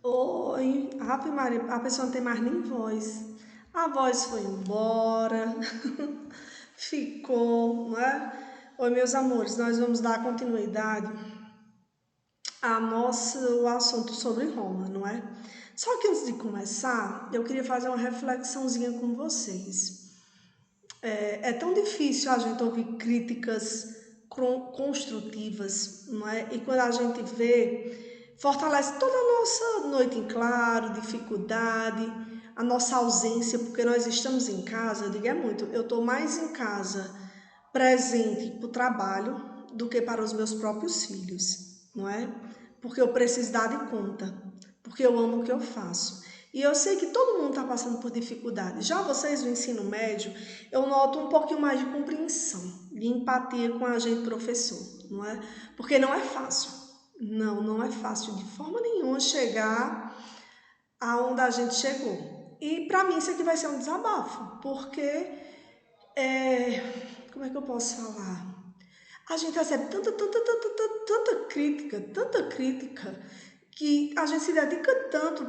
Oi, Ave Maria, a pessoa não tem mais nem voz. A voz foi embora, ficou, não é? Oi, meus amores, nós vamos dar continuidade a nosso assunto sobre Roma, não é? Só que antes de começar, eu queria fazer uma reflexãozinha com vocês. É tão difícil a gente ouvir críticas construtivas, não é? E quando a gente vê, fortalece toda a nossa noite em claro, dificuldade, a nossa ausência, porque nós estamos em casa, eu digo é muito, eu estou mais em casa presente para o trabalho do que para os meus próprios filhos, não é? Porque eu preciso dar de conta, porque eu amo o que eu faço. E eu sei que todo mundo está passando por dificuldade. Já vocês do ensino médio, eu noto um pouquinho mais de compreensão, de empatia com a gente professor, não é? Porque não é fácil. Não, não é fácil de forma nenhuma chegar aonde a gente chegou. E para mim isso aqui vai ser um desabafo, porque como é que eu posso falar? A gente recebe tanta crítica, que a gente se dedica tanto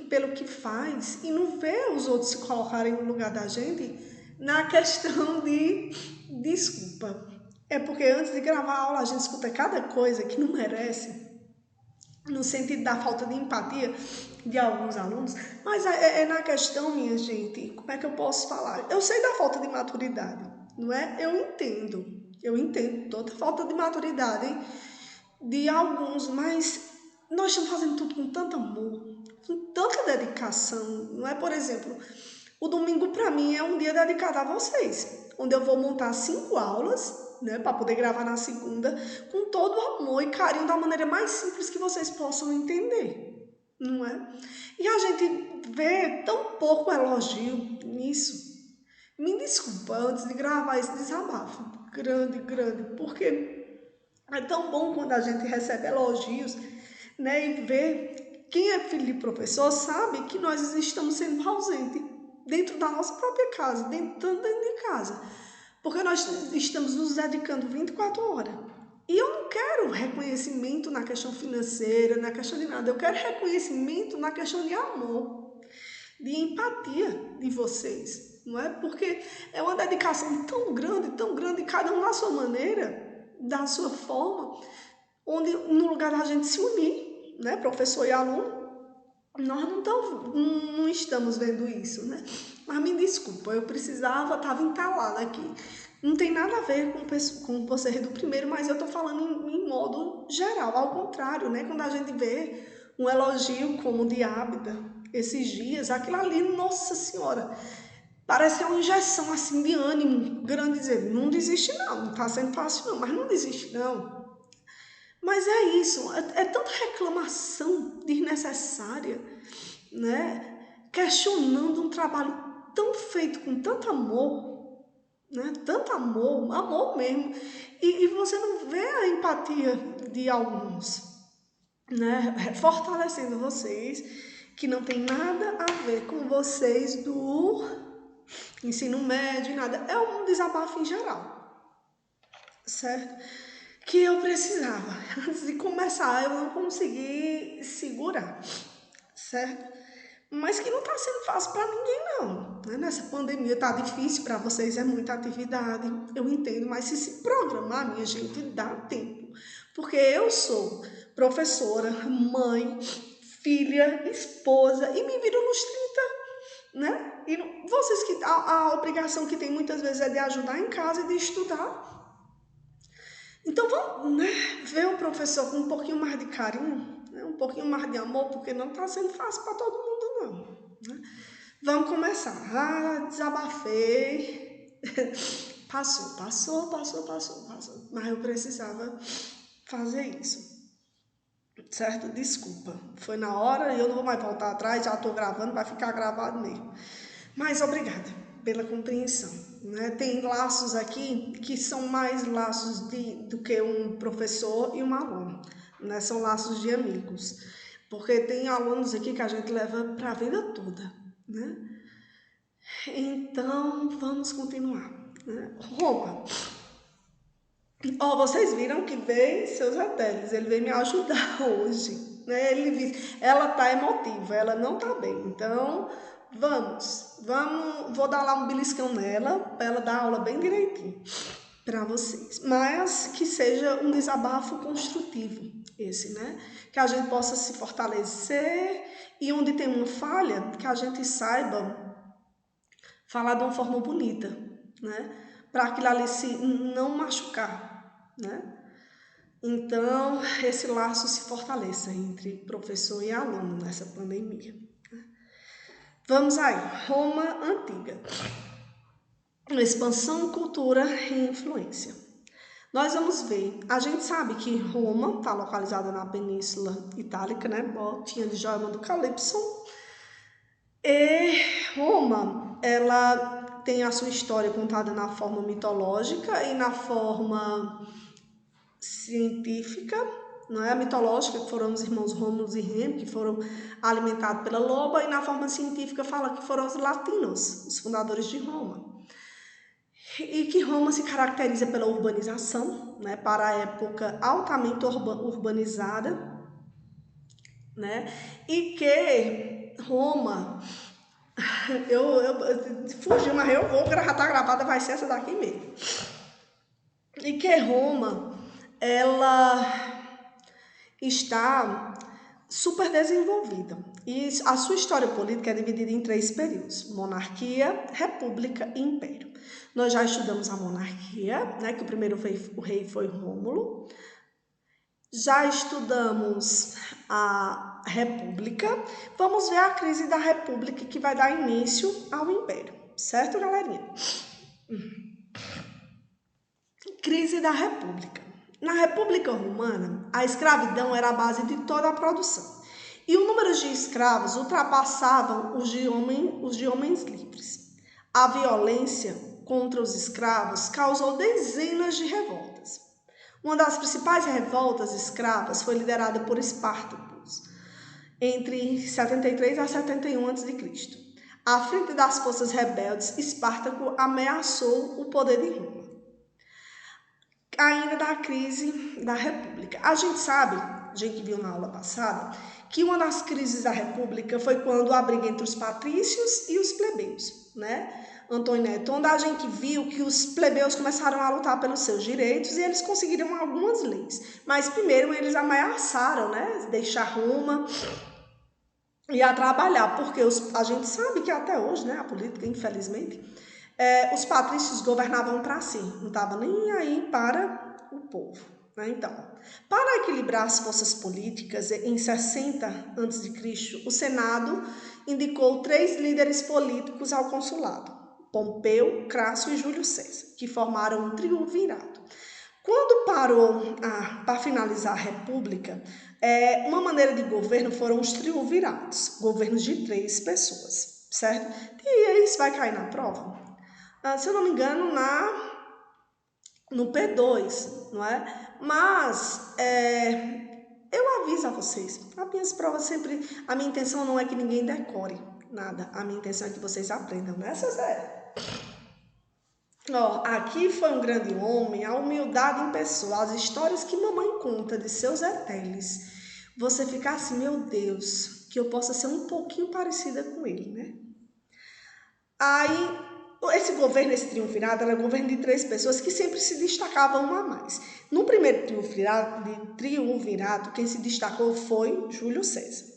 pelo que faz e não vê os outros se colocarem no lugar da gente na questão de desculpa. É porque antes de gravar a aula a gente escuta cada coisa que não merece, no sentido da falta de empatia de alguns alunos, mas é na questão, minha gente, como é que eu posso falar? Eu sei da falta de maturidade, não é? Eu entendo toda a falta de maturidade de alguns, mas nós estamos fazendo tudo com tanto amor, com tanta dedicação, não é? Por exemplo, o domingo para mim é um dia dedicado a vocês, onde eu vou montar 5 aulas, né, para poder gravar na segunda, com todo o amor e carinho da maneira mais simples que vocês possam entender, não é? E a gente vê tão pouco elogio nisso. Me desculpa antes de gravar esse desabafo, grande, porque é tão bom quando a gente recebe elogios, né, e vê quem é filho de professor sabe que nós estamos sendo ausentes dentro da nossa própria casa, dentro de casa, porque nós estamos nos dedicando 24 horas. E eu não quero reconhecimento na questão financeira, na questão de nada, eu quero reconhecimento na questão de amor, de empatia de vocês, não é? Porque é uma dedicação tão grande, cada um na sua maneira, da sua forma, onde no lugar da gente se unir, né, professor e aluno, nós não estamos vendo isso, né? Mas me desculpa, eu precisava, estava entalada aqui. Não tem nada a ver com você do primeiro, mas eu estou falando em modo geral, ao contrário, né? Quando a gente vê um elogio como o de Ábida, esses dias, aquilo ali, nossa senhora, parece uma injeção assim de ânimo grande, dizer, não desiste não está sendo fácil não, mas não desiste não. Mas é isso, é tanta reclamação desnecessária, né? Questionando um trabalho tão feito com tanto amor, né? Tanto amor, amor mesmo. E você não vê a empatia de alguns, né? Fortalecendo vocês, que não tem nada a ver com vocês do ensino médio, nada. É um desabafo em geral, certo? Que eu precisava. Antes de começar, eu não consegui segurar, certo? Mas que não está sendo fácil para ninguém, não. Né? Nessa pandemia tá difícil para vocês, é muita atividade, eu entendo, mas se programar, minha gente, dá tempo. Porque eu sou professora, mãe, filha, esposa e me viro nos 30, né? E vocês que a obrigação que tem muitas vezes é de ajudar em casa e de estudar. Então vamos, né, ver o professor com um pouquinho mais de carinho, né, um pouquinho mais de amor, porque não está sendo fácil para todo mundo, não. Né? Vamos começar. Ah, desabafei. Passou. Mas eu precisava fazer isso. Certo? Desculpa. Foi na hora e eu não vou mais voltar atrás, já estou gravando, vai ficar gravado mesmo. Mas obrigada pela compreensão. Né? Tem laços aqui que são mais laços do que um professor e um aluno. Né? São laços de amigos. Porque tem alunos aqui que a gente leva para a vida toda. Né? Então, vamos continuar. Né? Roma. Ó, vocês viram que veio seus satélites, ele veio me ajudar hoje. né? Ela tá emotiva, ela não tá bem. Então, vou dar lá um beliscão nela, para ela dar aula bem direitinho para vocês. Mas que seja um desabafo construtivo esse, né? Que a gente possa se fortalecer e onde tem uma falha, que a gente saiba falar de uma forma bonita, né? Para aquilo ali se não machucar, né? Então, esse laço se fortaleça entre professor e aluno nessa pandemia. Vamos aí, Roma Antiga. Expansão, cultura e influência. Nós vamos ver, a gente sabe que Roma está localizada na Península Itálica, né? Botinha de Joelma do Calypso. E Roma, ela tem a sua história contada na forma mitológica e na forma científica, não é? A mitológica, que foram os irmãos Rômulo e Remo, que foram alimentados pela loba, e na forma científica fala que foram os latinos, os fundadores de Roma. E que Roma se caracteriza pela urbanização, né? Para a época altamente urbanizada, né? E que Roma, fugiu, mas eu vou, já tá gravada, vai ser essa daqui mesmo. E que Roma, ela está super desenvolvida. E a sua história política é dividida em 3 períodos: monarquia, república e império. Nós já estudamos a monarquia, né, que o primeiro rei foi Rômulo. Já estudamos a república. Vamos ver a crise da república, que vai dar início ao império. Certo, galerinha? Crise da república. Na República Romana, a escravidão era a base de toda a produção. E o número de escravos ultrapassavam os de homens livres. A violência contra os escravos causou dezenas de revoltas. Uma das principais revoltas escravas foi liderada por Espartacus, entre 73 a 71 a.C. À frente das forças rebeldes, Espartaco ameaçou o poder de Roma. Ainda da crise da República. A gente sabe, a gente viu na aula passada, que uma das crises da República foi quando a briga entre os patrícios e os plebeus, né? Antônio Neto, onde a gente viu que os plebeus começaram a lutar pelos seus direitos e eles conseguiram algumas leis. Mas primeiro eles ameaçaram, né? Deixar Roma e a trabalhar, porque a gente sabe que até hoje, né? A política, infelizmente, os patrícios governavam para si, não estavam nem aí para o povo. Né? Então, para equilibrar as forças políticas, em 60 a.C., o Senado indicou 3 líderes políticos ao consulado: Pompeu, Crasso e Júlio César, que formaram um triunvirato. Quando parou para finalizar a República, uma maneira de governo foram os triunviratos, governos de 3 pessoas, certo? E isso vai cair na prova. Se eu não me engano, no P2, não é? Mas eu aviso a vocês, as minhas provas sempre, a minha intenção não é que ninguém decore nada, a minha intenção é que vocês aprendam, né, Cezé? Aqui foi um grande homem, a humildade em pessoa, as histórias que mamãe conta de seus eteles. Você fica assim, meu Deus, que eu possa ser um pouquinho parecida com ele, né? Aí, esse governo, esse triunvirato, era um governo de 3 pessoas que sempre se destacavam uma a mais. No primeiro triunvirato, quem se destacou foi Júlio César.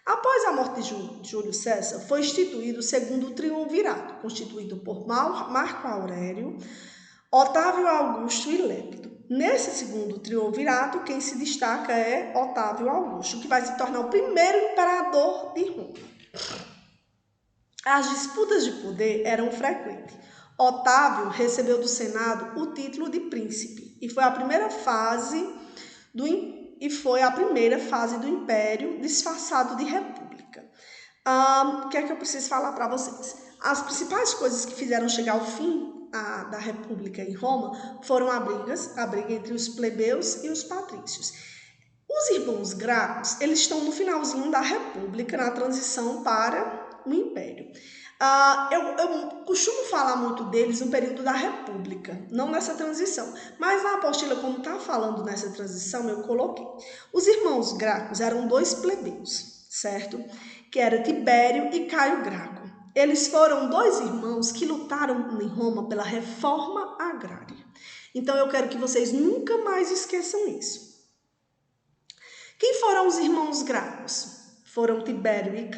Após a morte de Júlio César, foi instituído o segundo triunvirato, constituído por Marco Aurélio, Otávio Augusto e Lépido. Nesse segundo triunvirato, quem se destaca é Otávio Augusto, que vai se tornar o primeiro imperador de Roma. As disputas de poder eram frequentes. Otávio recebeu do Senado o título de príncipe e foi a primeira fase do Império disfarçado de República. O que é que eu preciso falar para vocês? As principais coisas que fizeram chegar ao fim da República em Roma foram a briga entre os plebeus e os patrícios. Os irmãos Gracos, eles estão no finalzinho da República, na transição para um império. Eu costumo falar muito deles no período da República, não nessa transição, mas na apostila, como está falando nessa transição, eu coloquei. Os irmãos Gracos eram 2 plebeus, certo? Que era Tibério e Caio Graco. Eles foram 2 irmãos que lutaram em Roma pela reforma agrária. Então eu quero que vocês nunca mais esqueçam isso. Quem foram os irmãos Gracos? Foram Tibério e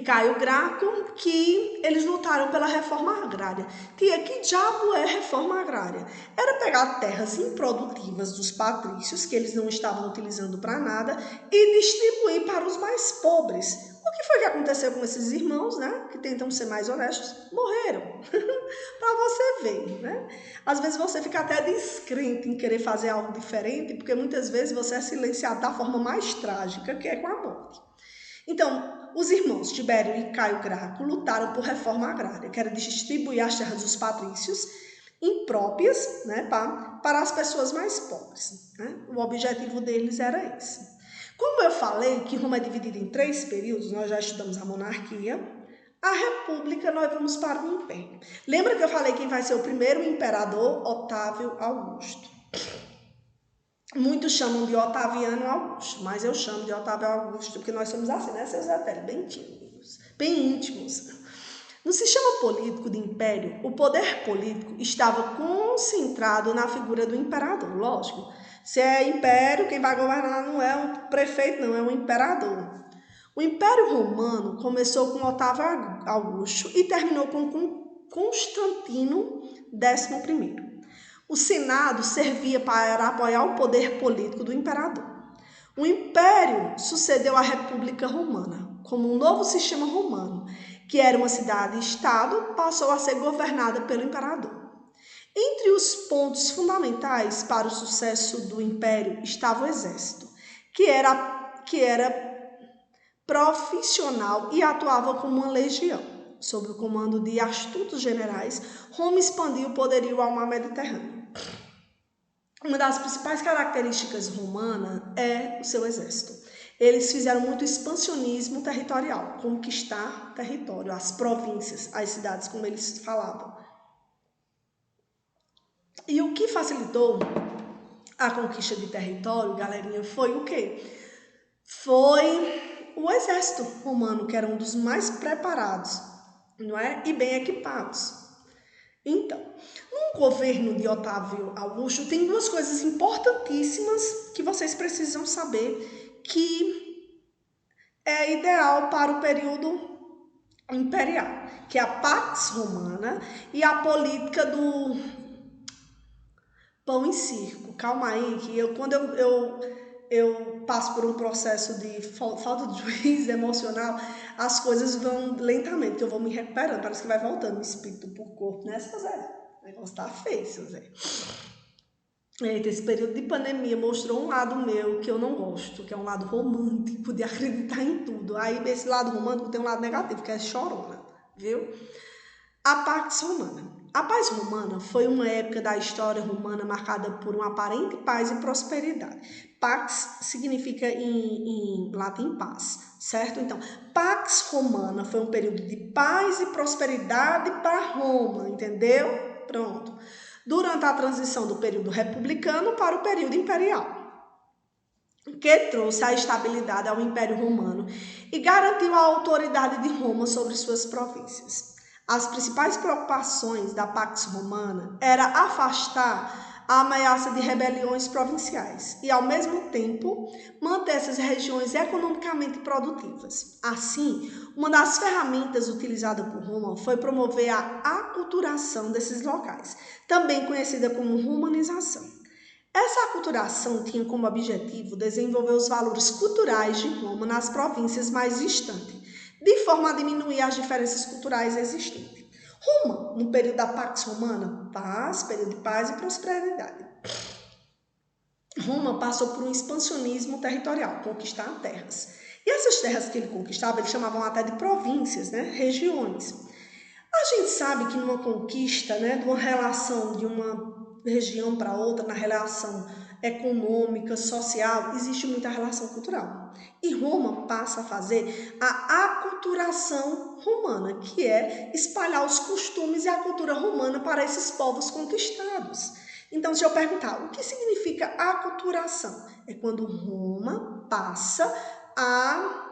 Caio Graco, que eles lutaram pela reforma agrária. Tia, que diabo é reforma agrária? Era pegar terras improdutivas dos patrícios, que eles não estavam utilizando para nada, e distribuir para os mais pobres. O que foi que aconteceu com esses irmãos, né? Que tentam ser mais honestos? Morreram. Para você ver, né? Às vezes você fica até descrente em querer fazer algo diferente, porque muitas vezes você é silenciado da forma mais trágica, que é com a morte. Então, os irmãos Tibério e Caio Graco lutaram por reforma agrária, que era distribuir as terras dos patrícios impróprias, né, para as pessoas mais pobres. Né? O objetivo deles era esse. Como eu falei que Roma é dividida em 3 períodos, nós já estudamos a monarquia, a república, nós vamos para o império. Lembra que eu falei quem vai ser o primeiro imperador? Otávio Augusto. Muitos chamam de Otaviano Augusto, mas eu chamo de Otávio Augusto, porque nós somos assim, né, seus Etélios? Bem íntimos. No sistema político de império, o poder político estava concentrado na figura do imperador, lógico. Se é império, quem vai governar não é um prefeito, não, é um imperador. O Império Romano começou com Otávio Augusto e terminou com Constantino XI. O Senado servia para apoiar o poder político do imperador. O Império sucedeu à República Romana, como um novo sistema romano, que era uma cidade-estado, passou a ser governada pelo imperador. Entre os pontos fundamentais para o sucesso do Império estava o exército, que era profissional e atuava como uma legião. Sob o comando de astutos generais, Roma expandiu o poderio ao mar Mediterrâneo. Uma das principais características romanas é o seu exército. Eles fizeram muito expansionismo territorial, conquistar território, as províncias, as cidades, como eles falavam. E o que facilitou a conquista de território, galerinha, foi o quê? Foi o exército romano, que era um dos mais preparados, não é? E bem equipados. Então, no governo de Otávio Augusto, tem 2 coisas importantíssimas que vocês precisam saber que é ideal para o período imperial, que é a Pax Romana e a política do pão e circo. Calma aí, que quando eu passo por um processo de falta de juízo emocional, as coisas vão lentamente, eu vou me recuperando, parece que vai voltando o espírito pro corpo, né, seu Zé? O negócio tá feio, seu Zé. Eita, esse período de pandemia mostrou um lado meu que eu não gosto, que é um lado romântico, de acreditar em tudo. Aí, esse lado romântico tem um lado negativo, que é chorona, viu? A Pax Romana. A paz romana foi uma época da história romana marcada por uma aparente paz e prosperidade. Pax significa em latim paz, certo? Então, Pax Romana foi um período de paz e prosperidade para Roma, entendeu? Pronto. Durante a transição do período republicano para o período imperial, que trouxe a estabilidade ao Império Romano e garantiu a autoridade de Roma sobre suas províncias. As principais preocupações da Pax Romana era afastar a ameaça de rebeliões provinciais e, ao mesmo tempo, manter essas regiões economicamente produtivas. Assim, uma das ferramentas utilizadas por Roma foi promover a aculturação desses locais, também conhecida como romanização. Essa aculturação tinha como objetivo desenvolver os valores culturais de Roma nas províncias mais distantes, de forma a diminuir as diferenças culturais existentes. Roma, no período da Pax Romana, paz, período de paz e prosperidade. Roma passou por um expansionismo territorial, conquistar terras. E essas terras que ele conquistava, eles chamavam até de províncias, né? Regiões. A gente sabe que numa conquista, né, de uma relação de uma região para outra, na relação econômica, social, existe muita relação cultural. E Roma passa a fazer a aculturação romana, que é espalhar os costumes e a cultura romana para esses povos conquistados. Então, se eu perguntar, o que significa aculturação? É quando Roma passa a,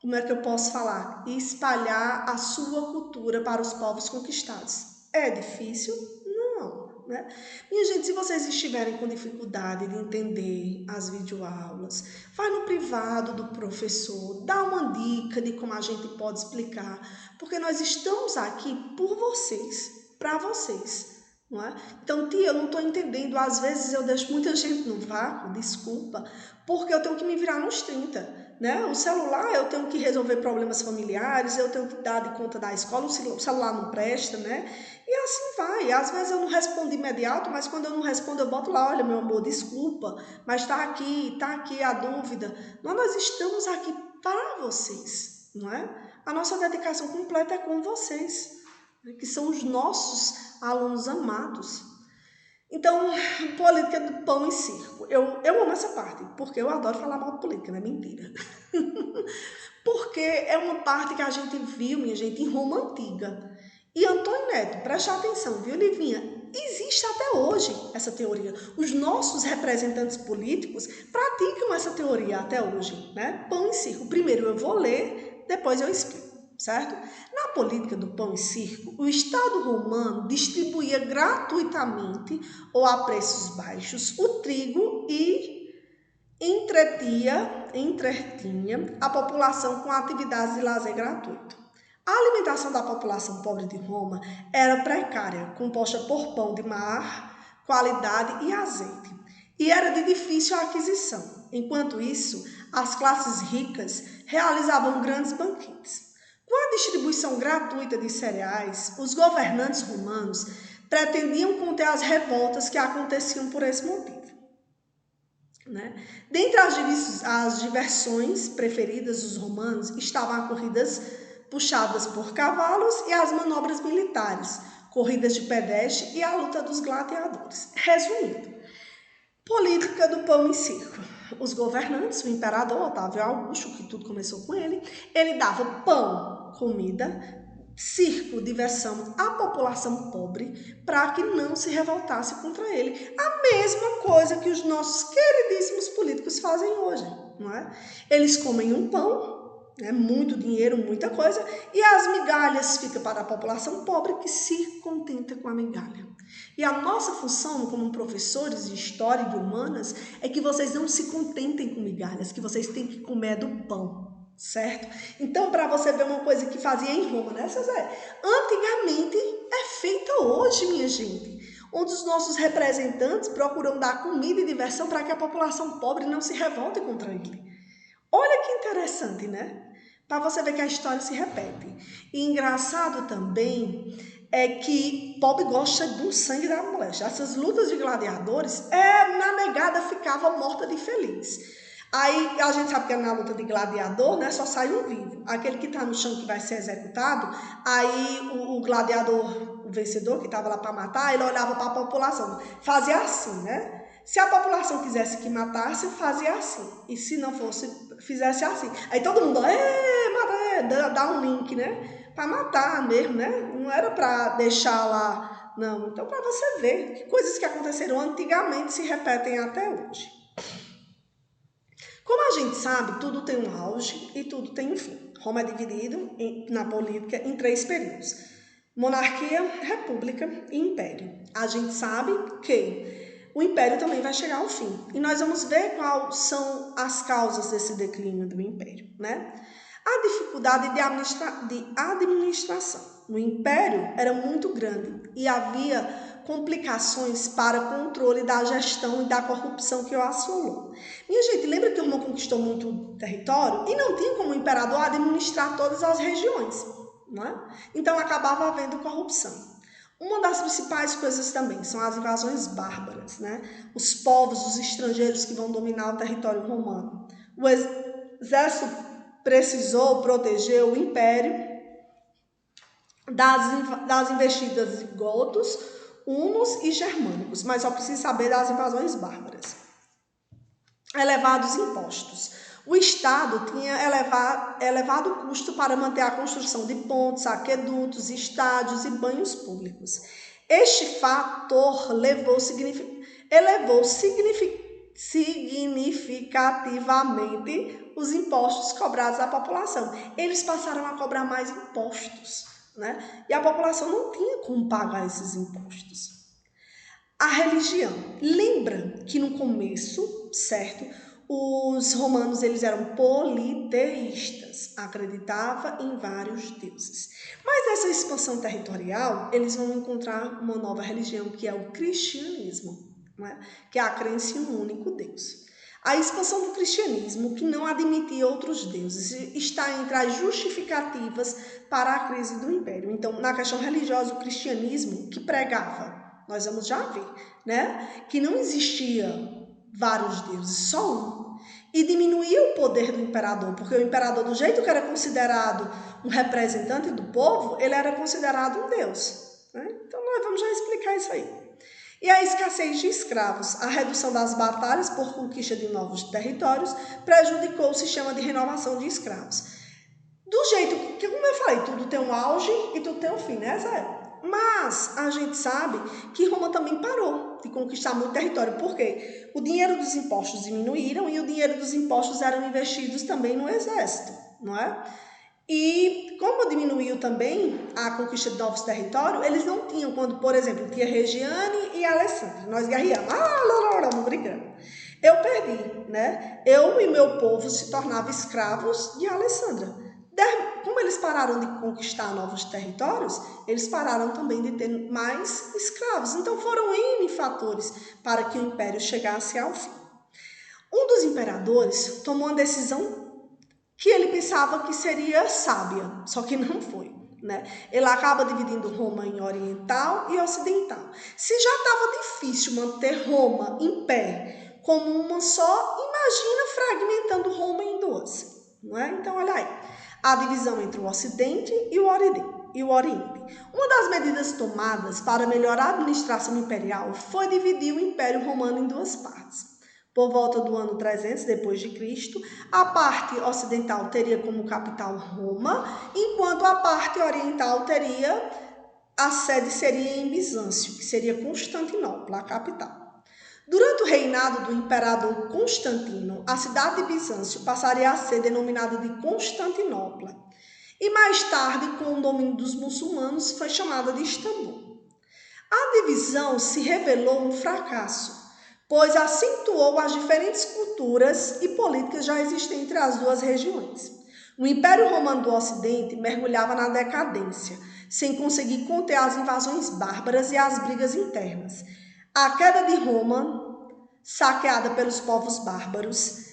como é que eu posso falar? Espalhar a sua cultura para os povos conquistados. É difícil? Não, né? Minha gente, se vocês estiverem com dificuldade de entender as videoaulas, vai no privado do professor, dá uma dica de como a gente pode explicar, porque nós estamos aqui por vocês, para vocês. Não é? Então, tia, eu não estou entendendo. Às vezes eu deixo muita gente no vácuo, desculpa, porque eu tenho que me virar nos 30. Né? O celular, eu tenho que resolver problemas familiares, eu tenho que dar de conta da escola, o celular não presta, né? E assim vai. Às vezes eu não respondo imediato, mas quando eu não respondo, eu boto lá, olha, meu amor, desculpa, mas está aqui a dúvida. Nós estamos aqui para vocês, não é? A nossa dedicação completa é com vocês, né? Que são os nossos alunos amados. Então, política do pão e circo. Eu amo essa parte, porque eu adoro falar mal de política, não é mentira. Porque é uma parte que a gente viu, minha gente, em Roma Antiga. E Antônio Neto, preste atenção, viu, Livinha? Existe até hoje essa teoria. Os nossos representantes políticos praticam essa teoria até hoje, né? Pão e circo. Primeiro eu vou ler, depois eu explico. Certo? Na política do pão e circo, o Estado romano distribuía gratuitamente ou a preços baixos o trigo e entretinha a população com atividades de lazer gratuito. A alimentação da população pobre de Roma era precária, composta por pão de mar, qualidade e azeite, e era de difícil aquisição. Enquanto isso, as classes ricas realizavam grandes banquetes. Com a distribuição gratuita de cereais, os governantes romanos pretendiam conter as revoltas que aconteciam por esse motivo. Né? Dentre as diversões preferidas dos romanos estavam as corridas puxadas por cavalos e as manobras militares, corridas de pedestre e a luta dos gladiadores. Resumindo, política do pão e circo. Os governantes, o imperador Otávio Augusto, que tudo começou com ele dava pão, comida, circo, diversão à população pobre para que não se revoltasse contra ele. A mesma coisa que os nossos queridíssimos políticos fazem hoje, não é? Eles comem um pão, né, muito dinheiro, muita coisa, e as migalhas ficam para a população pobre que se contenta com a migalha. E a nossa função como professores de história e de humanas é que vocês não se contentem com migalhas, que vocês têm que comer do pão. Certo? Então, para você ver uma coisa que fazia em Roma, né, Cezé? Antigamente é feita hoje, minha gente, onde os nossos representantes procuram dar comida e diversão para que a população pobre não se revolte contra ele. Olha que interessante, né? Para você ver que a história se repete. E engraçado também é que pobre gosta do sangue da moléstia. Essas lutas de gladiadores, na negada ficava morta de feliz. Aí a gente sabe que na luta de gladiador, né, só sai um vivo. Aquele que está no chão que vai ser executado, aí o gladiador, o vencedor que estava lá para matar, ele olhava para a população, fazia assim, né? Se a população quisesse que matasse, fazia assim. E se não fosse, fizesse assim. Aí todo mundo, dá um link, né? Para matar mesmo, né? Não era para deixar lá, não. Então, para você ver que coisas que aconteceram antigamente se repetem até hoje. Como a gente sabe, tudo tem um auge e tudo tem um fim. Roma é dividido na política em 3 períodos: monarquia, república e império. A gente sabe que o império também vai chegar ao fim. E nós vamos ver quais são as causas desse declínio do império, né? A dificuldade de administração. No império era muito grande e havia complicações para controle da gestão e da corrupção que o assolou. Minha gente, lembra que Roma conquistou muito território e não tinha como o imperador administrar todas as regiões, não é? Então acabava havendo corrupção. Uma das principais coisas também são as invasões bárbaras, né? Os povos, os estrangeiros que vão dominar o território romano. O exército precisou proteger o império das investidas de gotos, hunos e germânicos, mas só precisa saber das invasões bárbaras. elevados impostos. O Estado tinha elevado custo para manter a construção de pontes, aquedutos, estádios e banhos públicos. Este fator elevou significativamente os impostos cobrados à população. Eles passaram a cobrar mais impostos, né? E a população não tinha como pagar esses impostos. A religião. Lembra que no começo, certo, os romanos eles eram politeístas, acreditavam em vários deuses. Mas nessa expansão territorial, eles vão encontrar uma nova religião, que é o cristianismo, né? Que é a crença em um único Deus. A expansão do cristianismo, que não admitia outros deuses, está entre as justificativas para a crise do império. Então, na questão religiosa, o cristianismo que pregava, nós vamos já ver, né? Que não existia vários deuses, só um. E diminuía o poder do imperador, porque o imperador, do jeito que era considerado um representante do povo, ele era considerado um deus, né? Então, nós vamos já explicar isso aí. E a escassez de escravos, a redução das batalhas por conquista de novos territórios, prejudicou o sistema de renovação de escravos. Do jeito que, como eu falei, tudo tem um auge e tudo tem um fim, né, Zé? Mas a gente sabe que Roma também parou de conquistar muito território, porque o dinheiro dos impostos diminuíram e o dinheiro dos impostos eram investidos também no exército, não é? E como diminuiu também a conquista de novos territórios, eles não tinham, quando, por exemplo, tinha Regiane e Alessandra, nós guerreamos, brigando. Eu perdi, né? Eu e meu povo se tornavam escravos de Alessandra. Como eles pararam de conquistar novos territórios, eles pararam também de ter mais escravos. Então foram N fatores para que o império chegasse ao fim. Um dos imperadores tomou uma decisão que ele pensava que seria sábia, só que não foi, né? Ele acaba dividindo Roma em oriental e ocidental. Se já estava difícil manter Roma em pé como uma só, imagina fragmentando Roma em duas, não é? Então, olha aí, a divisão entre o Ocidente e o Oriente. Uma das medidas tomadas para melhorar a administração imperial foi dividir o Império Romano em duas partes. Por volta do ano 300 depois de Cristo, a parte ocidental teria como capital Roma, enquanto a parte oriental teria, a sede seria em Bizâncio, que seria Constantinopla, a capital. Durante o reinado do imperador Constantino, a cidade de Bizâncio passaria a ser denominada de Constantinopla, e mais tarde, com o domínio dos muçulmanos, foi chamada de Istambul. A divisão se revelou um fracasso, pois acentuou as diferentes culturas e políticas já existentes entre as duas regiões. O Império Romano do Ocidente mergulhava na decadência, sem conseguir conter as invasões bárbaras e as brigas internas. A queda de Roma, saqueada pelos povos bárbaros,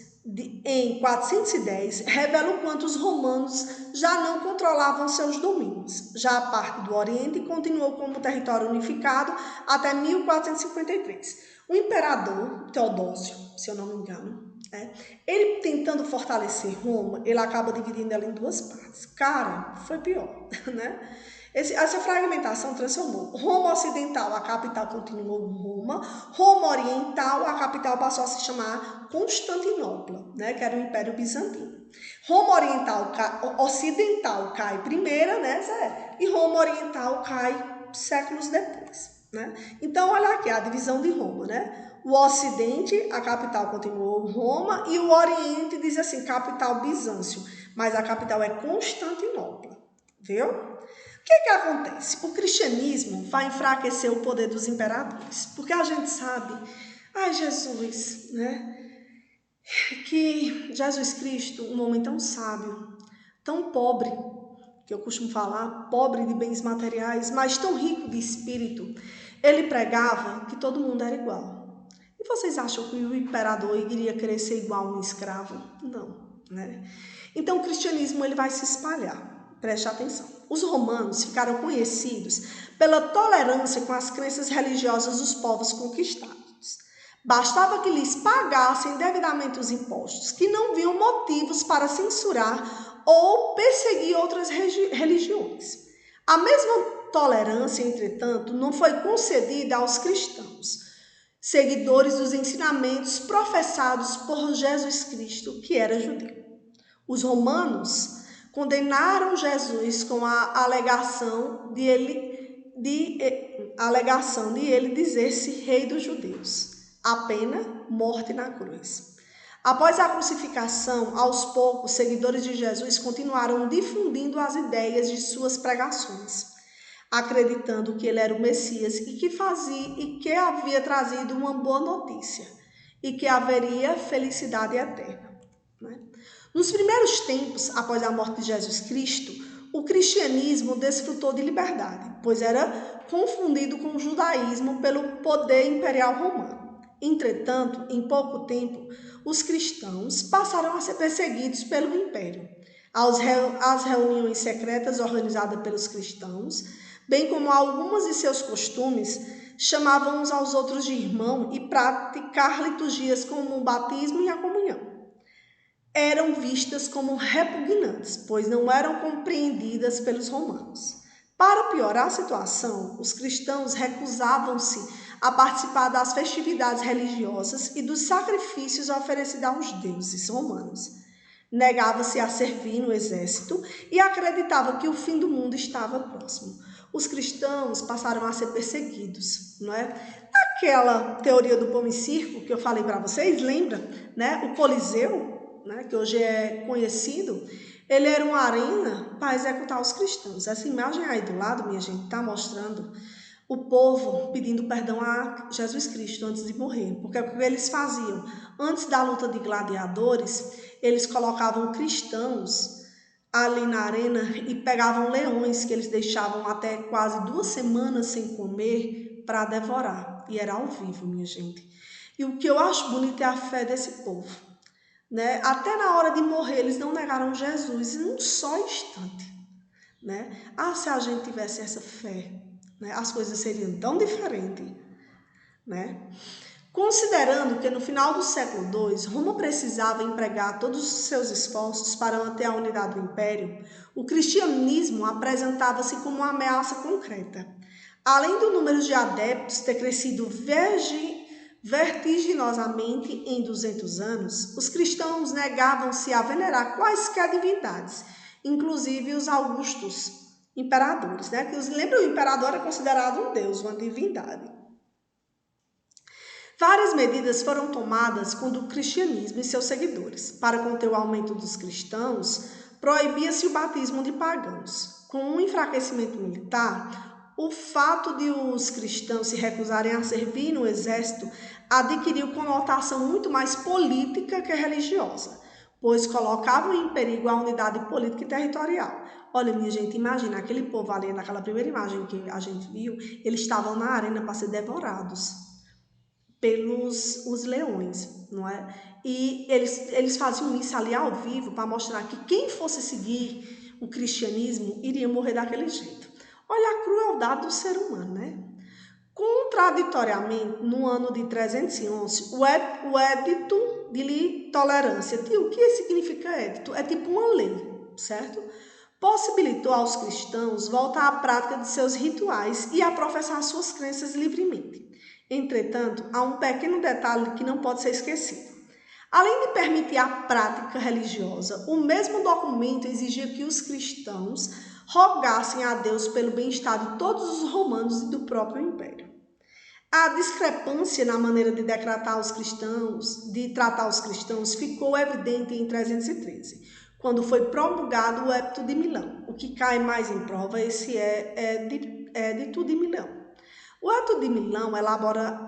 em 410, revela o quanto os romanos já não controlavam seus domínios. Já a parte do Oriente continuou como território unificado até 1453. O imperador Teodósio, se eu não me engano, ele tentando fortalecer Roma, ele acaba dividindo ela em duas partes. Cara, foi pior, né? Essa fragmentação transformou Roma Ocidental, a capital continuou Roma, Roma Oriental, a capital passou a se chamar Constantinopla, né, que era o Império Bizantino. Roma Ocidental cai primeira, né, Zé? E Roma Oriental cai séculos depois, né? Então, olha aqui a divisão de Roma, né? O Ocidente, a capital continuou Roma, e o Oriente diz assim, capital Bizâncio, mas a capital é Constantinopla, viu? O que acontece? O cristianismo vai enfraquecer o poder dos imperadores, porque a gente sabe, Jesus, né? Que Jesus Cristo, um homem tão sábio, tão pobre, que eu costumo falar, pobre de bens materiais, mas tão rico de espírito, ele pregava que todo mundo era igual. E vocês acham que o imperador iria querer ser igual a um escravo? Não, né? Então o cristianismo ele vai se espalhar. Preste atenção. Os romanos ficaram conhecidos pela tolerância com as crenças religiosas dos povos conquistados. Bastava que lhes pagassem devidamente os impostos, que não viam motivos para censurar ou perseguir outras religiões. A mesma tolerância, entretanto, não foi concedida aos cristãos. seguidores dos ensinamentos professados por Jesus Cristo, que era judeu. Os romanos condenaram Jesus com a alegação de ele dizer-se rei dos judeus. A pena, morte na cruz. Após a crucificação, aos poucos, seguidores de Jesus continuaram difundindo as ideias de suas pregações, acreditando que ele era o Messias e que havia trazido uma boa notícia e que haveria felicidade eterna, né? Nos primeiros tempos, após a morte de Jesus Cristo, o cristianismo desfrutou de liberdade, pois era confundido com o judaísmo pelo poder imperial romano. Entretanto, em pouco tempo, os cristãos passaram a ser perseguidos pelo império. As reuniões secretas organizadas pelos cristãos, bem como algumas de seus costumes, chamavam uns aos outros de irmão e praticar liturgias como o batismo e a comunhão eram vistas como repugnantes, pois não eram compreendidas pelos romanos. Para piorar a situação, os cristãos recusavam-se a participar das festividades religiosas e dos sacrifícios oferecidos aos deuses romanos. Negava-se a servir no exército e acreditava que o fim do mundo estava próximo. Os cristãos passaram a ser perseguidos, não é? Aquela teoria do pão e circo que eu falei para vocês, lembra, né? O Coliseu, né, que hoje é conhecido, ele era uma arena para executar os cristãos. Essa imagem aí do lado, minha gente, está mostrando o povo pedindo perdão a Jesus Cristo antes de morrer. Porque o que eles faziam? Antes da luta de gladiadores, eles colocavam cristãos ali na arena e pegavam leões que eles deixavam até quase 2 semanas sem comer para devorar. E era ao vivo, minha gente. E o que eu acho bonito é a fé desse povo, né? Até na hora de morrer, eles não negaram Jesus em um só instante, né? Se a gente tivesse essa fé, né, as coisas seriam tão diferentes, né? Considerando que no final do século II, Roma precisava empregar todos os seus esforços para manter a unidade do império, o cristianismo apresentava-se como uma ameaça concreta. Além do número de adeptos ter crescido vertiginosamente em 200 anos, os cristãos negavam-se a venerar quaisquer divindades, inclusive os augustos imperadores, né? Que lembra, o imperador era considerado um deus, uma divindade. Várias medidas foram tomadas contra o cristianismo e seus seguidores. Para conter o aumento dos cristãos, proibia-se o batismo de pagãos. Com um enfraquecimento militar, o fato de os cristãos se recusarem a servir no exército adquiriu conotação muito mais política que religiosa, pois colocavam em perigo a unidade política e territorial. Olha, minha gente, imagina, aquele povo ali, naquela primeira imagem que a gente viu, eles estavam na arena para ser devorados pelos os leões, não é? E eles faziam isso ali ao vivo para mostrar que quem fosse seguir o cristianismo iria morrer daquele jeito. Olha a crueldade do ser humano, né? Contraditoriamente, no ano de 311, o Edito de Tolerância, o que significa edito? É tipo uma lei, certo? Possibilitou aos cristãos voltar à prática de seus rituais e a professar suas crenças livremente. Entretanto, há um pequeno detalhe que não pode ser esquecido. Além de permitir a prática religiosa, o mesmo documento exigia que os cristãos rogassem a Deus pelo bem-estar de todos os romanos e do próprio império. A discrepância na maneira de tratar os cristãos ficou evidente em 313, quando foi promulgado o Edito de Milão. O que cai mais em prova esse Edito de Milão. O Edito de Milão,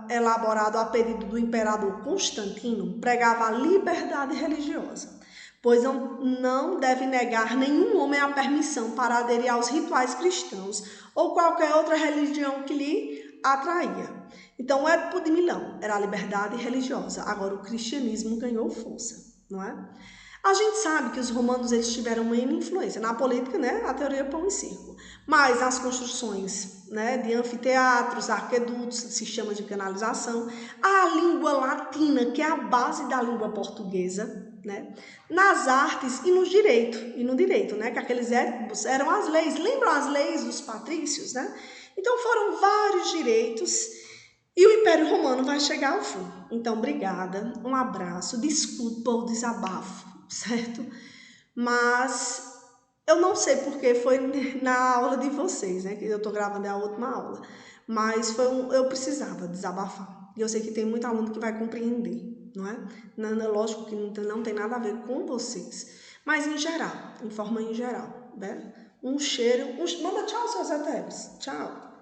elaborado a pedido do imperador Constantino, pregava a liberdade religiosa, pois não deve negar nenhum homem a permissão para aderir aos rituais cristãos ou qualquer outra religião que lhe atraía. Então, o Edito de Milão era a liberdade religiosa, agora o cristianismo ganhou força, não é? A gente sabe que os romanos eles tiveram uma influência na política, né, a teoria pão e circo, mas as construções, né, de anfiteatros, aquedutos, sistemas de canalização, a língua latina, que é a base da língua portuguesa, né, nas artes e no direito, né, que aqueles eram as leis, lembram as leis dos patrícios, né? Então foram vários direitos E o Império Romano vai chegar ao fim. Então, obrigada, um abraço, desculpa o desabafo, certo? Mas eu não sei porque foi na aula de vocês, né? Que eu tô gravando a última aula. Mas eu precisava desabafar. E eu sei que tem muito aluno que vai compreender, não é? Não, lógico que não tem nada a ver com vocês. Mas em geral, em forma em geral, né? Um cheiro. Manda tchau, seus Eteres. Tchau.